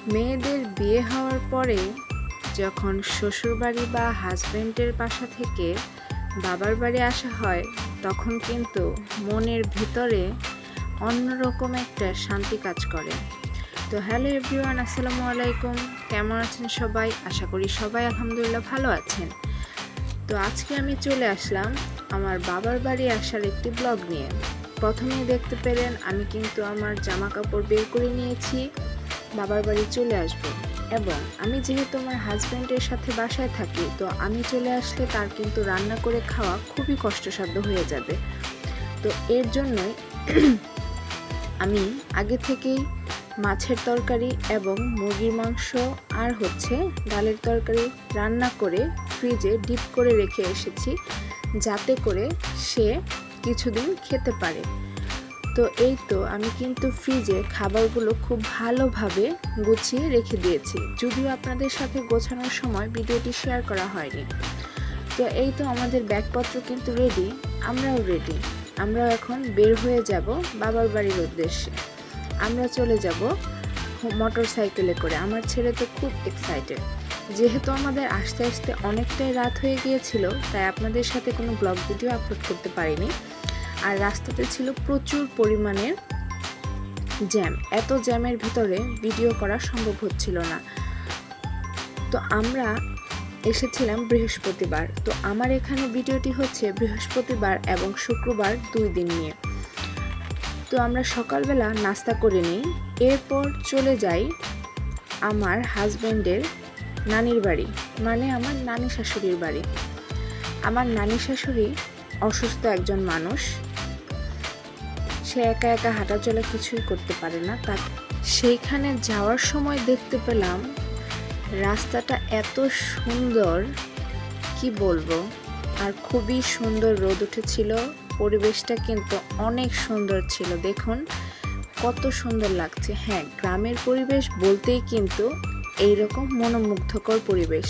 মেয়েদের বিয়ে হওয়ার পরে যখন শ্বশুরবাড়ি বা হাজবেন্ডের বাসা থেকে বাবার বাড়ি আসা হয়, তখন কিন্তু মনের ভিতরে অন্যরকম একটা শান্তি কাজ করে। তো হ্যালো এভরিওয়ান, আসসালামু আলাইকুম। কেমন আছেন সবাই? আশা করি সবাই আলহামদুলিল্লাহ ভালো আছেন। তো আজকে আমি চলে আসলাম আমার বাবার বাড়ি আসার একটি ব্লগ নিয়ে। প্রথমেই দেখতে পেলেন আমি কিন্তু আমার জামা কাপড় বের করে নিয়েছি, বাবার বাড়ি চলে আসব। এবং আমি যেহেতু আমার হাজব্যান্ডের সাথে বাসায় থাকি, তো আমি চলে আসলে তার কিন্তু রান্না করে খাওয়া খুবই কষ্টসাধ্য হয়ে যাবে। তো এর জন্যই আমি আগে থেকেই মাছের তরকারি এবং মুরগির মাংস আর ডালের তরকারি রান্না করে ফ্রিজে ডিপ করে রেখে এসেছি, যাতে করে সে কিছুদিন খেতে পারে। তো এই তো আমি কিন্তু ফ্রিজে খাবারগুলো খুব ভালোভাবে গুছিয়ে রেখে দিয়েছি, যদিও আপনাদের সাথে গোছানোর সময় ভিডিওটি শেয়ার করা হয়নি। তো এই তো আমাদের ব্যাগপত্র কিন্তু রেডি, আমরাও রেডি। আমরা এখন বের হয়ে যাব বাবার বাড়ির উদ্দেশ্যে। আমরা চলে যাব মোটর সাইকেলে করে। আমার ছেলে তো খুব এক্সাইটেড। যেহেতু আমাদের আসতে আসতে অনেকটাই রাত হয়ে গিয়েছিল, তাই আপনাদের সাথে কোনো ব্লগ ভিডিও আপলোড করতে পারিনি। আর রাস্তাতে ছিল প্রচুর পরিমাণের জ্যাম, এত জ্যামের ভিতরে ভিডিও করা সম্ভব হচ্ছিল না। তো আমরা এসেছিলাম বৃহস্পতিবার। তো আমার এখানে ভিডিওটি হচ্ছে বৃহস্পতিবার এবং শুক্রবার 2 দিন নিয়ে। তো আমরা সকালবেলা নাস্তা করে নিই, এরপর চলে যাই আমার হাজব্যান্ডের নানির বাড়ি, মানে আমার নানি শাশুড়ির বাড়ি। আমার নানি শাশুড়ি অসুস্থ একজন মানুষ, সে একা একা হাঁটাচলা কিছুই করতে পারে না। সেইখানে যাওয়ার সময় দেখতে পেলাম রাস্তাটা এত সুন্দর, কি বলবো। আর খুবই সুন্দর রোদ উঠেছিল, পরিবেশটা কিন্তু অনেক সুন্দর ছিল। দেখুন কত সুন্দর লাগছে। হ্যাঁ, গ্রামের পরিবেশ বলতেই কিন্তু এইরকম মনোমুগ্ধকর পরিবেশ,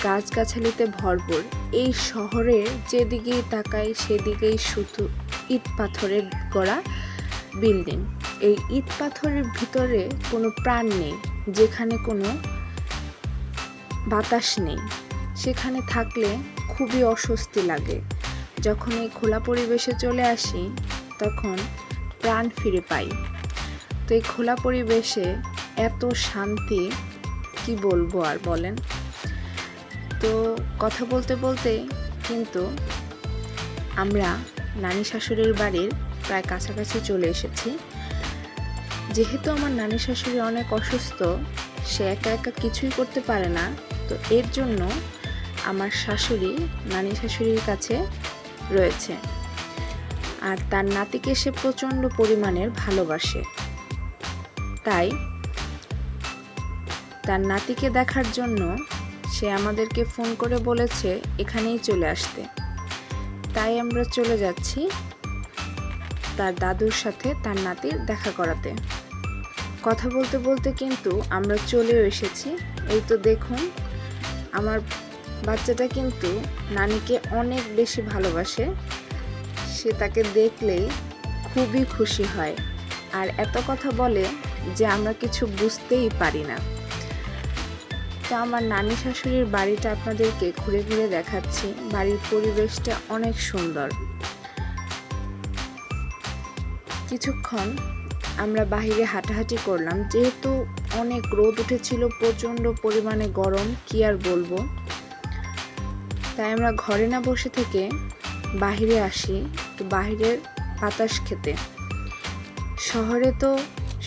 গাছগাছালিতে ভরপুর। এই শহরের যেদিকেই তাকাই সেদিকেই শুধু ইট পাথরের গড়া বিল্ডিং। এই ইট পাথরের ভিতরে কোনো প্রাণ নেই, যেখানে কোনো বাতাস নেই, সেখানে থাকলে খুবই অস্বস্তি লাগে। যখন এই খোলা পরিবেশে চলে আসি, তখন প্রাণ ফিরে পাই। তো এই খোলা পরিবেশে এত শান্তি, কি বলবো আর বলেন। তো কথা বলতে বলতে কিন্তু আমরা নানি শাশুড়ির বাড়ির প্রায় কাছাকাছি চলে এসেছি। যেহেতু আমার নানি শাশুড়ি অনেক অসুস্থ, সে একা একা কিছুই করতে পারে না, তো এর জন্য আমার শাশুড়ি নানি শাশুড়ির কাছে রয়েছে। আর তার নাতিকে সে প্রচণ্ড পরিমাণের ভালোবাসে, তাই তার নাতিকে দেখার জন্য সে আমাদেরকে ফোন করে বলেছে এখানেই চলে আসতে। তাই আমরা চলে যাচ্ছি তার দাদুর সাথে তার নাতির দেখা করাতে। কথা বলতে বলতে কিন্তু আমরা চলেও এসেছি। এই তো দেখুন, আমার বাচ্চাটা কিন্তু নানিকে অনেক বেশি ভালোবাসে, সে তাকে দেখলেই খুবই খুশি হয়। আর এত কথা বলে যে আমরা কিছু বুঝতেই পারি না। তো আমার নানি শাশুড়ির বাড়িটা আপনাদেরকে ঘুরে ঘুরে দেখাচ্ছি। বাড়ির পরিবেশটা অনেক সুন্দর। কিছুক্ষণ আমরা বাইরে হাঁটাহাঁটি করলাম, যেহেতু অনেক রোদ উঠেছিল, প্রচণ্ড পরিমাণে গরম, কি আর বলবো। তাই আমরা ঘরে না বসে থেকে বাইরে আসি, তো বাইরের বাতাস খেতে। শহরে তো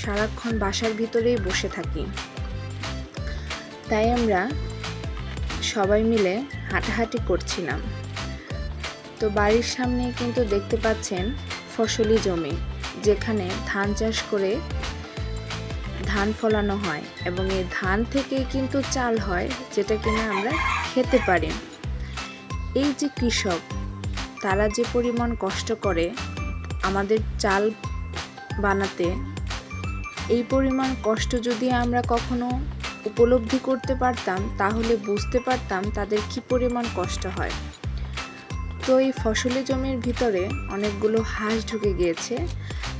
সারাক্ষণ বাসার ভিতরেই বসে থাকি, তাই আমরা সবাই মিলে হাঁটাহাঁটি করছিলাম। তো বাড়ির সামনে কিন্তু দেখতে পাচ্ছেন ফসলি জমি, যেখানে ধান চাষ করে ধান ফলানো হয় এবং এই ধান থেকে কিন্তু চাল হয়, যেটা কিনা আমরা খেতে পারি। এই যে কৃষক, তারা যে পরিমাণ কষ্ট করে আমাদের চাল বানাতে, এই পরিমাণ কষ্ট যদি আমরা কখনো উপলব্ধি করতে পারতাম, তাহলে বুঝতে পারতাম তাদের কি পরিমাণ কষ্ট হয়। তো এই ফসলি জমির ভিতরে অনেকগুলো হাঁস ঢুকে গিয়েছে।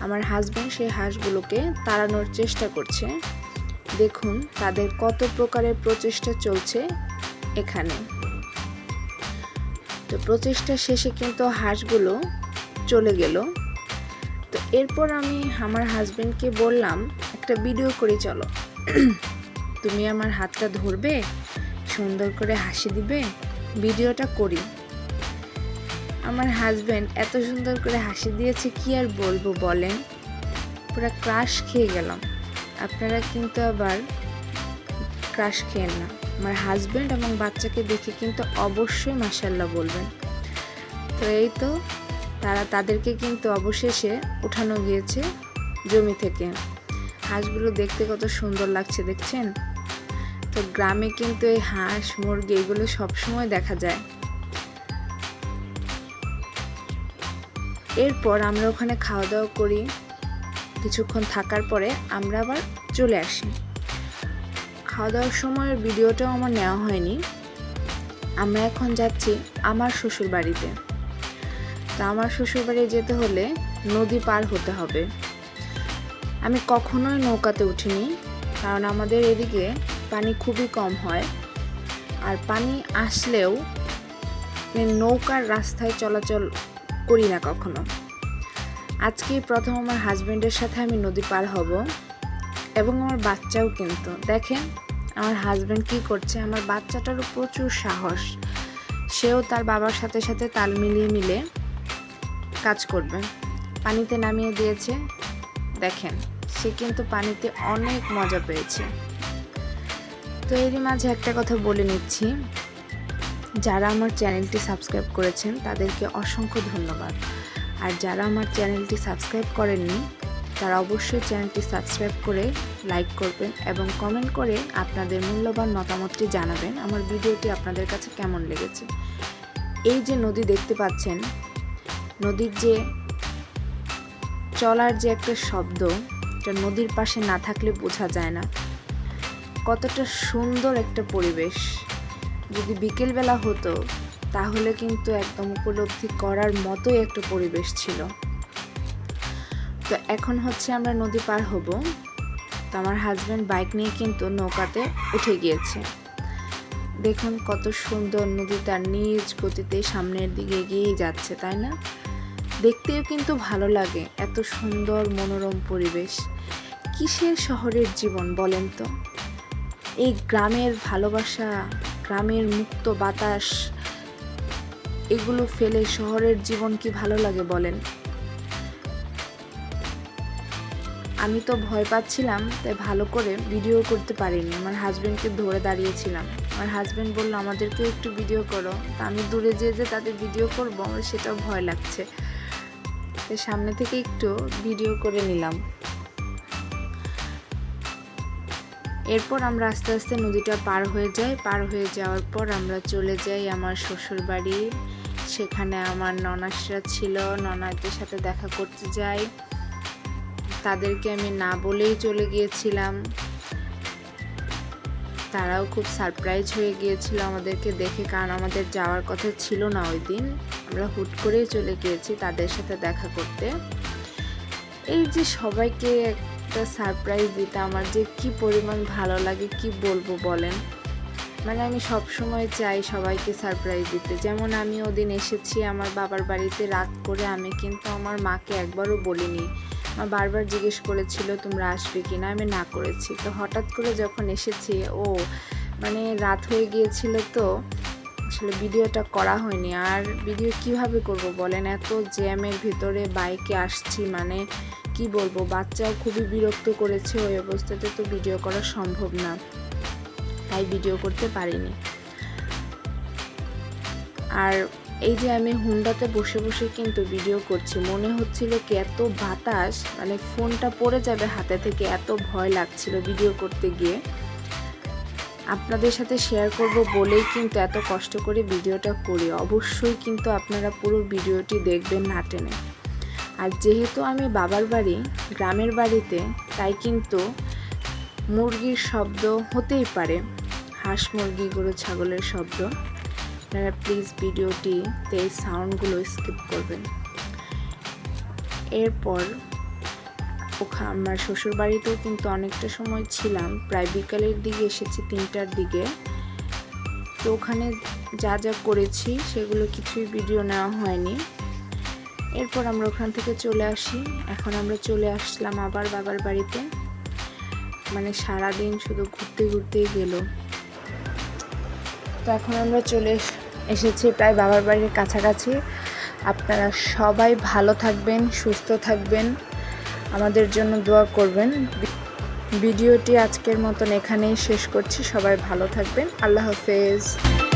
আমার হাজব্যান্ড সেই হাঁসগুলোকে তাড়ানোর চেষ্টা করছে, দেখুন তাদের কত প্রকারের প্রচেষ্টা চলছে এখানে। তো প্রচেষ্টা শেষে কিন্তু হাঁসগুলো চলে গেল। তো এরপর আমি আমার হাজবেন্ডকে বললাম, একটা ভিডিও করে চলো, তুমি আমার হাতটা ধরবে, সুন্দর করে হাসি দিবে, ভিডিওটা করি। আমার হাজবেন্ড এত সুন্দর করে হাসি দিয়েছে, কি আর বলবো বলেন, পুরো ক্রাশ খেয়ে গেলাম। আপনারা কিন্তু আবার ক্রাশ খেয়েন না। আমার হাজবেন্ড এবং বাচ্চাকে দেখে কিন্তু অবশ্যই মাশাআল্লাহ বলবেন। তো এই তো তাদেরকে কিন্তু অবশেষে উঠানো গিয়েছে জমি থেকে। হাঁসগুলো দেখতে কত সুন্দর লাগছে দেখছেন। তো গ্রামে কিন্তু এই হাঁস মুরগি এগুলো সবসময় দেখা যায়। এরপর আমরা ওখানে খাওয়া দাওয়া করি। কিছুক্ষণ থাকার পরে আমরা আবার চলে আসি। খাওয়া দাওয়ার সময়ের ভিডিওটাও আমার নেওয়া হয়নি। আমরা এখন যাচ্ছি আমার শ্বশুর বাড়িতে। তো আমার শ্বশুর বাড়ি যেতে হলে নদী পার হতে হবে। আমি কখনোই নৌকাতে উঠিনি, কারণ আমাদের এদিকে পানি খুবই কম হয়, আর পানি আসলেও নৌকার রাস্তায় চলাচল করি না কখনো। আজকে প্রথম আমার হাজবেন্ডের সাথে আমি নদী পার হব, এবং আমার বাচ্চাও। কিন্তু দেখেন আমার হাজবেন্ড কি করছে। আমার বাচ্চাটারও প্রচুর সাহস, সেও তার বাবার সাথে সাথে তাল মিলিয়ে কাজ করবে। পানিতে নামিয়ে দিয়েছে, দেখেন সে কিন্তু পানিতে অনেক মজা পেয়েছে। তো এরই মাঝে একটা কথা বলে নিচ্ছি, যারা আমার চ্যানেলটি সাবস্ক্রাইব করেছেন তাদেরকে অসংখ্য ধন্যবাদ। আর যারা আমার চ্যানেলটি সাবস্ক্রাইব করেননি তারা অবশ্যই চ্যানেলটি সাবস্ক্রাইব করে লাইক করবেন এবং কমেন্ট করে আপনাদের মূল্যবান মতামতটি জানাবেন আমার ভিডিওটি আপনাদের কাছে কেমন লেগেছে। এই যে নদী দেখতে পাচ্ছেন, নদীর যে চলার যে একটা শব্দ, এটা নদীর পাশে না থাকলে বোঝা যায় না কতটা সুন্দর একটা পরিবেশ। যদি বিকেলবেলা হতো তাহলে কিন্তু একদম উপলব্ধি করার মতোই একটা পরিবেশ ছিল। তো এখন হচ্ছে আমরা নদী পার হব। তো আমার হাজব্যান্ড বাইক নিয়ে কিন্তু নৌকাতে উঠে গিয়েছে। দেখুন কত সুন্দর নদী তার নিজ গতিতে সামনের দিকে এগিয়ে যাচ্ছে, তাই না? দেখতেও কিন্তু ভালো লাগে, এত সুন্দর মনোরম পরিবেশ। কিসের শহরের জীবন বলেন তো? এই গ্রামের ভালোবাসা, গ্রামের মুক্ত বাতাস, এগুলো ফেলে শহরের জীবন কি ভালো লাগে বলেন? আমি তো ভয় পাচ্ছিলাম, তাই ভালো করে ভিডিও করতে পারিনি। আমার হাজবেন্ডকে ধরে দাঁড়িয়েছিলাম। আমার হাজবেন্ড বলল আমাদেরকেও একটু ভিডিও করো। তা আমি দূরে যে তাদের ভিডিও করবো, আমার সেটাও ভয় লাগছে। তো সামনে থেকে একটু ভিডিও করে নিলাম। এরপর আমরা আস্তে আস্তে নদীটা পার হয়ে যাই। পার হয়ে যাওয়ার পর আমরা চলে যাই আমার শ্বশুর বাড়ি। সেখানে আমার ননাসরা ছিল, ননাদের সাথে দেখা করতে যাই। তাদেরকে আমি না বলেই চলে গিয়েছিলাম। তারাও খুব সারপ্রাইজ হয়ে গিয়েছিল আমাদেরকে দেখে, কারণ আমাদের যাওয়ার কথা ছিল না ওই দিন। আমরা হুট করেই চলে গিয়েছি তাদের সাথে দেখা করতে। এই যে সবাইকে একটা সারপ্রাইজ দিতে আমার যে কি পরিমাণ ভালো লাগে কি বলবো বলেন। মানে আমি সব সময় চাই সবাইকে সারপ্রাইজ দিতে। যেমন আমি ওদিন এসেছি আমার বাবার বাড়িতে রাত করে, আমি কিন্তু আমার মাকে একবারও বলিনি। মা বারবার জিজ্ঞেস করেছিল তোমরা আসবে কিনা, আমি না করেছি। তো হঠাৎ করে যখন এসেছি, মানে রাত হয়ে গিয়েছিল, তো আসলে ভিডিওটা করা হয়নি। আর ভিডিও কিভাবে করব বলেন, এত জ্যামের ভিতরে বাইকে আসছি, মানে কি বলবো, বাচ্চাও খুবই বিরক্ত করেছে। ওই অবস্থাতে তো ভিডিও করা সম্ভব না, তাই ভিডিও করতে পারিনি। আর এই যে আমি হুন্ডাতে বসে বসে কিন্তু ভিডিও করছি, মনে হচ্ছিল কি এত বাতাস, মানে ফোনটা পড়ে যাবে হাতে থেকে, এত ভয় লাগছিল ভিডিও করতে গিয়ে। আপনাদের সাথে শেয়ার করব বলেই কিন্তু এত কষ্ট করে ভিডিওটা করি। অবশ্যই কিন্তু আপনারা পুরো ভিডিওটি দেখবেন না টেনে। আর যেহেতু আমি বাবার বাড়ি গ্রামের বাড়িতে, তাই কিন্তু মুরগির শব্দ হতেই পারে, হাঁস মুরগি গরু ছাগলের শব্দ। আপনারা প্লিজ ভিডিওটিতে এই সাউন্ডগুলো স্কিপ করবেন। এরপর আমার শ্বশুর বাড়িতেও কিন্তু অনেকটা সময় ছিলাম, প্রায় বিকালের দিকে এসেছি, 3টার দিকে। তো ওখানে যা যা করেছি সেগুলো কিছুই ভিডিও নেওয়া হয়নি। এরপর আমরা ওখান থেকে চলে আসি। এখন আমরা চলে আসলাম আবার বাবার বাড়িতে। মানে সারাদিন শুধু ঘুরতে ঘুরতেই গেল। তো এখন আমরা চলে এসেছি প্রায় বাবার বাড়ির কাছাকাছি। আপনারা সবাই ভালো থাকবেন, সুস্থ থাকবেন, আমাদের জন্য দোয়া করবেন। ভিডিওটি আজকের মতন এখানেই শেষ করছি। সবাই ভালো থাকবেন। আল্লাহ হাফেজ।